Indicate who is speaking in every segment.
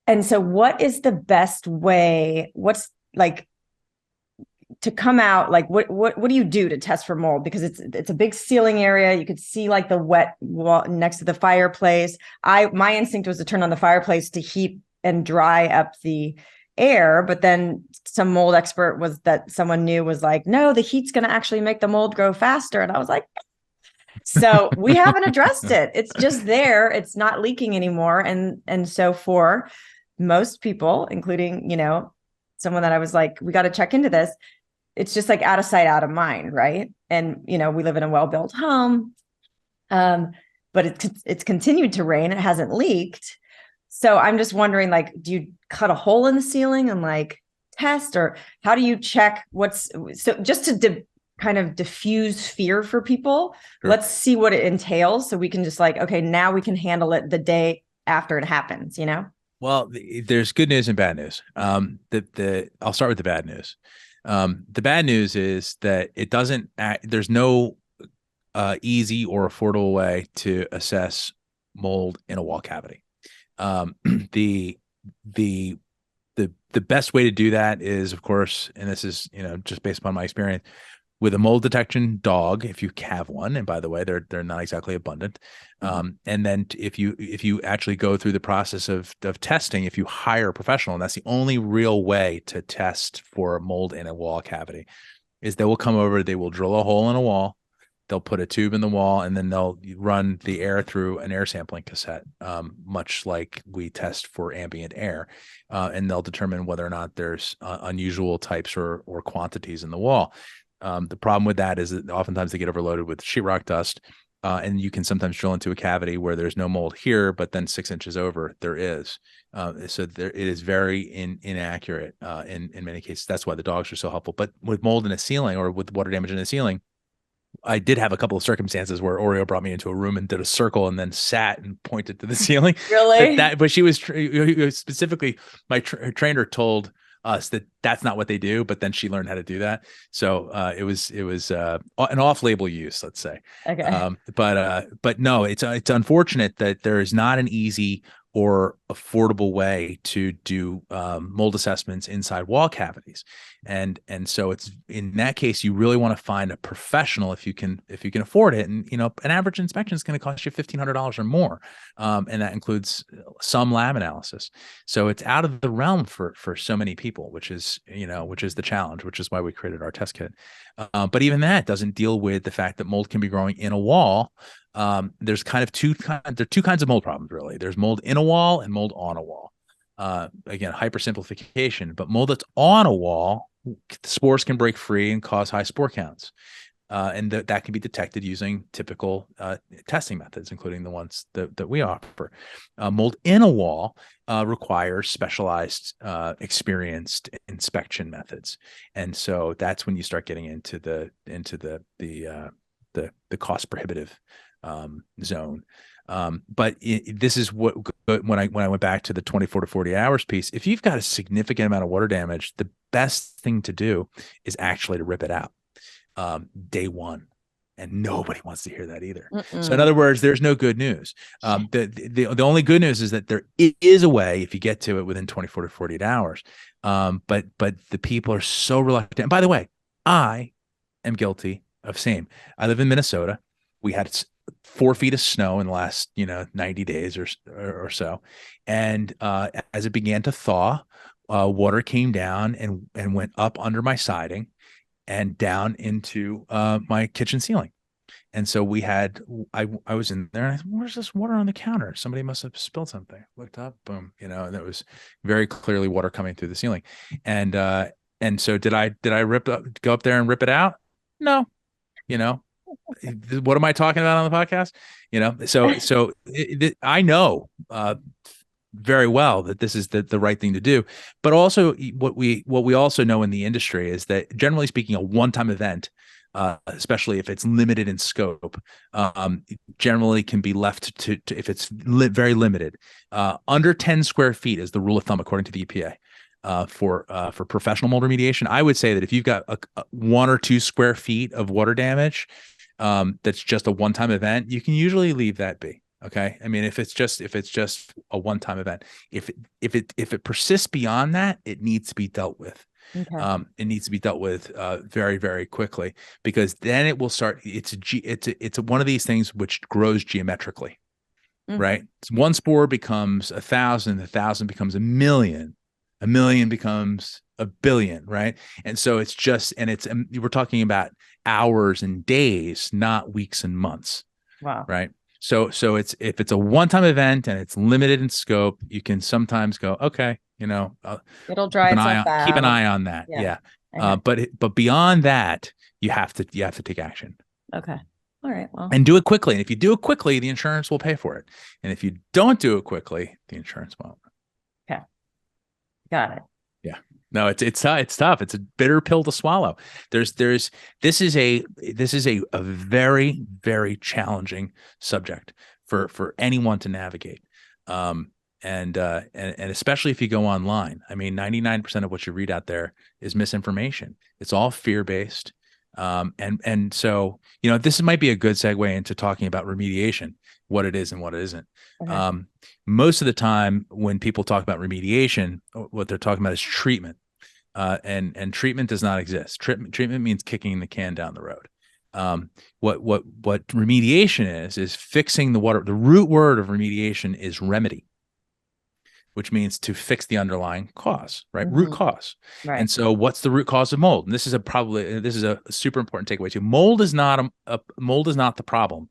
Speaker 1: And so what is the best way? What's like to come out, like what do you do to test for mold? Because it's a big ceiling area. You could see like the wet wall next to the fireplace. My instinct was to turn on the fireplace to heat and dry up the air, but then some mold expert was that someone knew was like, no, the heat's going to actually make the mold grow faster. And I was like, so we haven't addressed it. It's just there. It's not leaking anymore. And so for most people, including, someone that I was like, we got to check into this. It's just like out of sight, out of mind. Right. And, we live in a well-built home. But it's continued to rain. It hasn't leaked. So I'm just wondering, like, do you cut a hole in the ceiling and like test, or how do you check so just to kind of diffuse fear for people? Sure. Let's see what it entails. So we can just like, okay, now we can handle it the day after it happens,
Speaker 2: Well, there's good news and bad news. I'll start with the bad news. The bad news is that there's no easy or affordable way to assess mold in a wall cavity. The best way to do that is, of course, and this is, just based upon my experience, with a mold detection dog, if you have one, and by the way, they're not exactly abundant. And then if you actually go through the process of testing, if you hire a professional, and that's the only real way to test for mold in a wall cavity, is they will come over, they will drill a hole in a wall, they'll put a tube in the wall, and then they'll run the air through an air sampling cassette, much like we test for ambient air, and they'll determine whether or not there's unusual types or quantities in the wall. The problem with that is that oftentimes they get overloaded with sheetrock dust, and you can sometimes drill into a cavity where there's no mold here, but then 6 inches over there is. So it is very inaccurate in many cases. That's why the dogs are so helpful. But with mold in a ceiling or with water damage in a ceiling, I did have a couple of circumstances where Oreo brought me into a room and did a circle and then sat and pointed to the ceiling.
Speaker 1: Really?
Speaker 2: But she was specifically, my trainer told us that that's not what they do, but then she learned how to do that. So it was an off-label use, let's say.
Speaker 1: Okay.
Speaker 2: But no, it's unfortunate that there is not an easy or affordable way to do mold assessments inside wall cavities, and so it's in that case you really want to find a professional if you can afford it, and an average inspection is going to cost you $1,500 or more, and that includes some lab analysis. So it's out of the realm for so many people, which is the challenge, which is why we created our test kit. But even that doesn't deal with the fact that mold can be growing in a wall. There's kind of two kinds of mold problems, really. There's mold in a wall and mold on a wall. Again, hypersimplification, but mold that's on a wall, spores can break free and cause high spore counts. And that can be detected using typical testing methods, including the ones that we offer. Mold in a wall requires specialized, experienced inspection methods, and so that's when you start getting into the cost prohibitive zone. But this is what when I went back to the 24 to 40 hours piece. If you've got a significant amount of water damage, the best thing to do is actually to rip it out day one. And nobody wants to hear that either. So in other words, there's no good news. The only good news is that there is a way if you get to it within 24 to 48 hours. But the people are so reluctant. And by the way, I am guilty of same. I live in Minnesota. We had 4 feet of snow in the last 90 days or so, and as it began to thaw, water came down and went up under my siding and down into my kitchen ceiling. And so I was in there and I said, where's this water on the counter? Somebody must have spilled something. Looked up, boom, and it was very clearly water coming through the ceiling. And so did I go up there and rip it out? No. What am I talking about on the podcast? I know very well that this is the right thing to do. But also what we also know in the industry is that generally speaking, a one-time event, especially if it's limited in scope, generally can be left to if it's very limited. Under 10 square feet is the rule of thumb according to the EPA. For professional mold remediation, I would say that if you've got 1 or 2 square feet of water damage, that's just a one-time event, you can usually leave that be. Okay. I mean, if it's just a one-time event, if it persists beyond that, it needs to be dealt with.
Speaker 1: Okay.
Speaker 2: It needs to be dealt with very, very quickly, because then it will start. It's one of these things which grows geometrically,
Speaker 1: Mm.
Speaker 2: right? One spore becomes 1,000, 1,000 becomes 1,000,000, 1,000,000 becomes 1,000,000,000, right? And so it's just, and we're talking about hours and days, not weeks and months,
Speaker 1: Wow.
Speaker 2: right? So if it's a one-time event and it's limited in scope, you can sometimes go, okay,
Speaker 1: It'll dry itself
Speaker 2: keep an
Speaker 1: out.
Speaker 2: eye on that.
Speaker 1: Yeah.
Speaker 2: Yeah.
Speaker 1: Okay.
Speaker 2: But beyond that, you have to take action
Speaker 1: Okay. All right. Well,
Speaker 2: and do it quickly. And if you do it quickly, the insurance will pay for it. And if you don't do it quickly, the insurance won't.
Speaker 1: okay. Got it.
Speaker 2: Yeah. No, it's tough. It's a bitter pill to swallow. This is a very, very challenging subject for anyone to navigate. And especially if you go online. I mean, 99% of what you read out there is misinformation. It's all fear-based. And so, this might be a good segue into talking about remediation, what it is and what it isn't.
Speaker 1: Okay.
Speaker 2: Most of the time when people talk about remediation, what they're talking about is treatment. And treatment does not exist. Treatment means kicking the can down the road. What remediation is fixing the water. The root word of remediation is remedy, which means to fix the underlying cause, right? Root cause.
Speaker 1: Right.
Speaker 2: And so what's the root cause of mold? And this is a super important takeaway too. Mold is not the problem.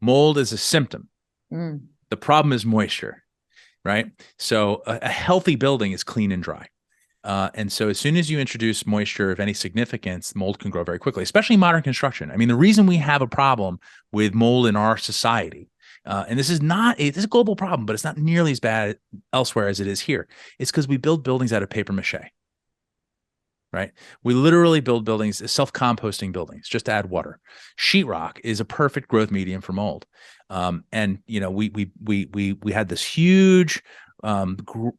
Speaker 2: Mold is a symptom.
Speaker 1: Mm.
Speaker 2: The problem is moisture, right? So a healthy building is clean and dry. And so as soon as you introduce moisture of any significance, mold can grow very quickly, especially modern construction. I mean, the reason we have a problem with mold in our society, and this is a global problem, but it's not nearly as bad elsewhere as it is here. It's because we build buildings out of paper mache, right? We literally build buildings, self-composting buildings, just to add water. Sheetrock is a perfect growth medium for mold. And we had this huge boom,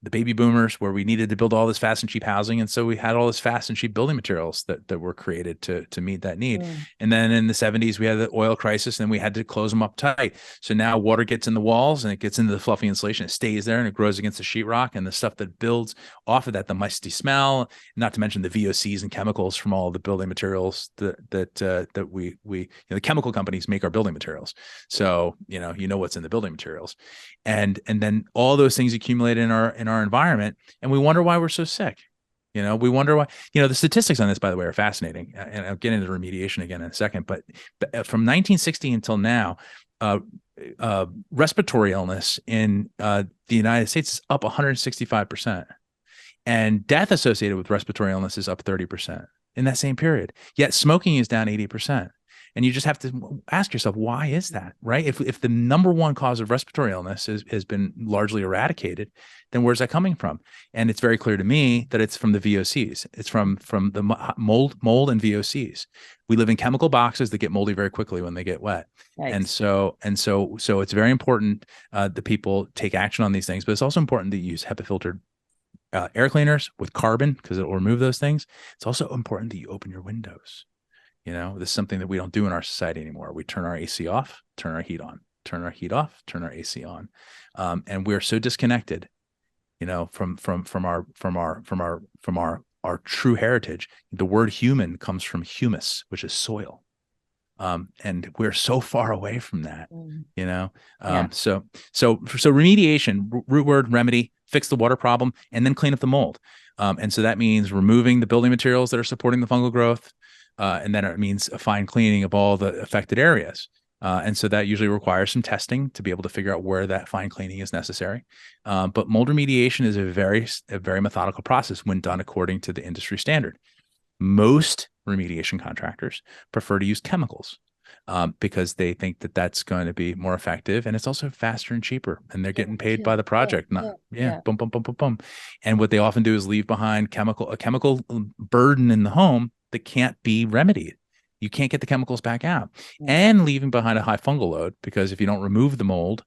Speaker 2: the baby boomers, where we needed to build all this fast and cheap housing, and so we had all this fast and cheap building materials that were created to meet that need. And then in the 70s we had the oil crisis, and we had to close them up tight. So now water gets in the walls and it gets into the fluffy insulation, it stays there and it grows against the sheetrock, and the stuff that builds off of that, the musty smell, not to mention the VOCs and chemicals from all the building materials that we the chemical companies make our building materials. So what's in the building materials, and then all those things accumulate in our environment, and we wonder why we're so sick. We wonder why. The statistics on this, by the way, are fascinating, and I'll get into remediation again in a second. But from 1960 until now, respiratory illness in the United States is up 165%, and death associated with respiratory illness is up 30% in that same period. Yet smoking is down 80%. And you just have to ask yourself, why is that, right? If the number one cause of respiratory illness has been largely eradicated, then where's that coming from? And it's very clear to me that it's from the VOCs. It's from the mold and VOCs. We live in chemical boxes that get moldy very quickly when they get wet. Yikes. And so it's very important that people take action on these things, but it's also important to use HEPA filtered air cleaners with carbon, because it will remove those things. It's also important that you open your windows. This is something that we don't do in our society anymore. We turn our AC off, turn our heat on, turn our heat off, turn our AC on. And we're so disconnected, from our true heritage. The word human comes from humus, which is soil. And we're so far away from that, So remediation, root word, remedy, fix the water problem, and then clean up the mold. And so that means removing the building materials that are supporting the fungal growth. And then it means a fine cleaning of all the affected areas. And so that usually requires some testing to be able to figure out where that fine cleaning is necessary. But mold remediation is a very methodical process when done according to the industry standard. Most remediation contractors prefer to use chemicals because they think that that's going to be more effective, and it's also faster and cheaper, and they're getting paid by the project. Boom, boom, boom, boom, boom. And what they often do is leave behind a chemical burden in the home that can't be remedied. You can't get the chemicals back out, and leaving behind a high fungal load, because if you don't remove the mold,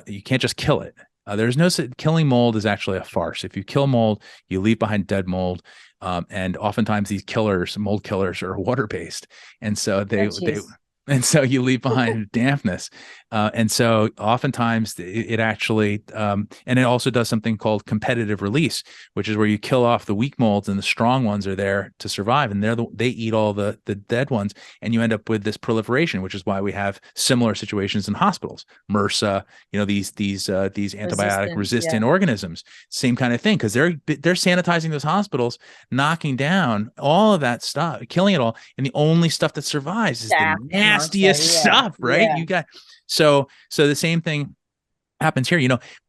Speaker 2: you can't just kill it. There's no killing mold is actually a farce. If you kill mold, you leave behind dead mold. And oftentimes these mold killers are water-based. And so And so you leave behind dampness. And so oftentimes it actually, and it also does something called competitive release, which is where you kill off the weak molds and the strong ones are there to survive. And they eat all the dead ones. And you end up with this proliferation, which is why we have similar situations in hospitals. MRSA, these antibiotic resistant organisms, same kind of thing, because they're sanitizing those hospitals, knocking down all of that stuff, killing it all. And the only stuff that survives is the nastiest stuff, right? You got so the same thing happens here.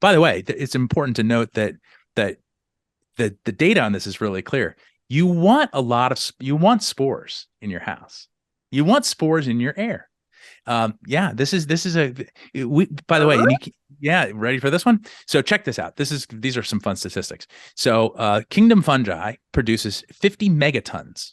Speaker 2: By the way, it's important to note that the data on this is really clear. You want spores in your house. You want spores in your air. This is by the way, ready for this one? So check this out. These are some fun statistics. So Kingdom Fungi produces 50 megatons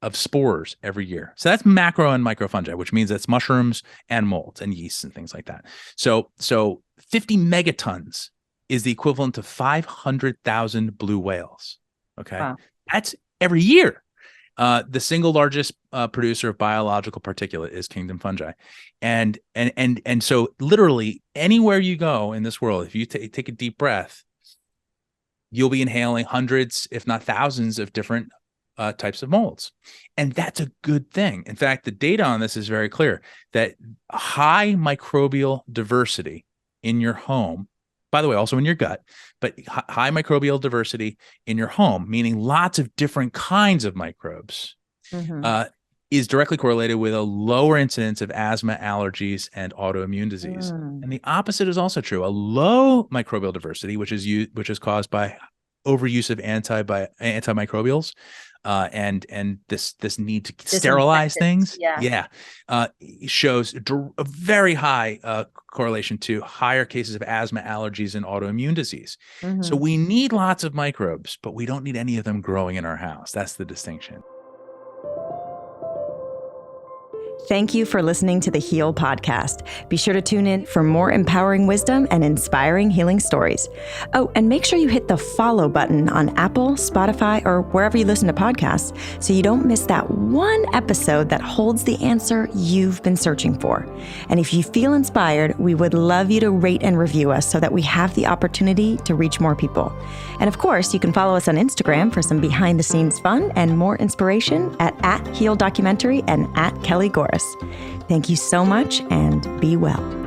Speaker 2: of spores every year. So that's macro and micro fungi, which means that's mushrooms and molds and yeasts and things like that. So 50 megatons is the equivalent to 500,000 blue whales. Okay. Wow. That's every year. The single largest producer of biological particulate is Kingdom Fungi. And so literally anywhere you go in this world, if you take a deep breath, you'll be inhaling hundreds, if not thousands of different types of molds. And that's a good thing. In fact, the data on this is very clear that high microbial diversity in your home, by the way, also in your gut, but high microbial diversity in your home, meaning lots of different kinds of microbes, is directly correlated with a lower incidence of asthma, allergies, and autoimmune disease. And the opposite is also true. A low microbial diversity, which is caused by overuse of antimicrobials, and this need to sterilize things, shows a very high correlation to higher cases of asthma, allergies, and autoimmune disease. So we need lots of microbes, but we don't need any of them growing in our house. That's the distinction.
Speaker 1: Thank you for listening to the Heal Podcast. Be sure to tune in for more empowering wisdom and inspiring healing stories. Oh, and make sure you hit the follow button on Apple, Spotify, or wherever you listen to podcasts so you don't miss that one episode that holds the answer you've been searching for. And if you feel inspired, we would love you to rate and review us so that we have the opportunity to reach more people. And of course, you can follow us on Instagram for some behind-the-scenes fun and more inspiration at Heal Documentary and at Kelly Goris. Thank you so much and be well.